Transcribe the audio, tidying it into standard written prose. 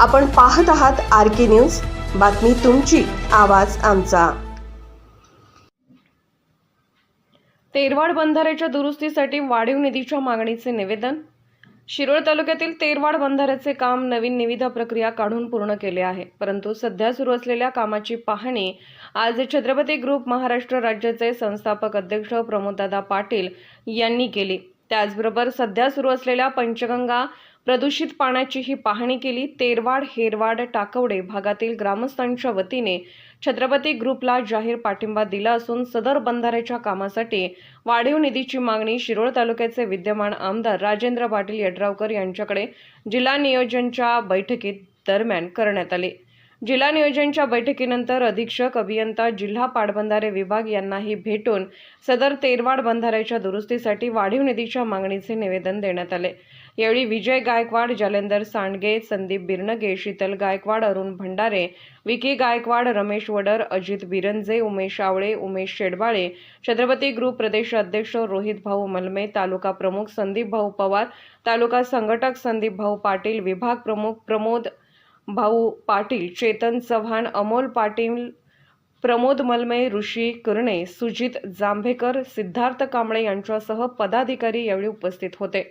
आपण पाहत आहात RK न्यूज, बातमी तुमची, आवाज आमचा। तेरवाड बंधाऱ्याच्या दुरुस्तीसाठी वाढीव निधीच्या मागणीचे निवेदन। शिरोळ तालुक्यातील तेरवाड बंधाऱ्याचे काम नवीन निविदा प्रक्रिया काढून पूर्ण केले आहे, परंतु सध्या सुरू असलेल्या कामाची पाहणी आज छत्रपती ग्रुप महाराष्ट्र राज्याचे संस्थापक अध्यक्ष प्रमोददादा पाटील यांनी केली। त्याचबरोबर सध्या सुरू असलेल्या पंचगंगा प्रदूषित पाण्याचीही पाहणी केली। तेरवाड, हेरवाड, टाकवडे भागातील ग्रामस्थांच्या वतीने छत्रपती ग्रुपला जाहीर पाठिंबा दिला असून सदर बंधाऱ्याच्या कामासाठी वाढीव निधीची मागणी शिरोळ तालुक्याचे विद्यमान आमदार राजेंद्र पाटील यड्रावकर यांच्याकडे जिल्हा नियोजनच्या बैठकीत दरम्यान करण्यात आली। जिल्हा नियोजनच्या बैठकीनंतर अधीक्षक अभियंता जिल्हा पाटबंधारे विभाग यांनाही भेटून सदर तेरवाड बंधाऱ्याच्या दुरुस्तीसाठी वाढीव निधीच्या मागणीचे निवेदन देण्यात आले। यावेळी विजय गायकवाड, जालेंदर सांडगे, संदीप बिरनगे, शीतल गायकवाड, अरुण भंडारे, विकी गायकवाड, रमेश वडर, अजित बिरंजे, उमेश आवळे, उमेश शेडबाळे, छत्रपती ग्रुप प्रदेश अध्यक्ष रोहित भाऊ मलमे, तालुका प्रमुख संदीप भाऊ पवार, तालुका संघटक संदीप भाऊ पाटील, विभाग प्रमुख प्रमोद भाऊ पाटील, चेतन चव्हाण, अमोल पाटील, प्रमोद मलमे, ऋषी कुरणे, सुजित जांभेकर, सिद्धार्थ कांबळे यांच्यासह पदाधिकारी यावेळी उपस्थित होते।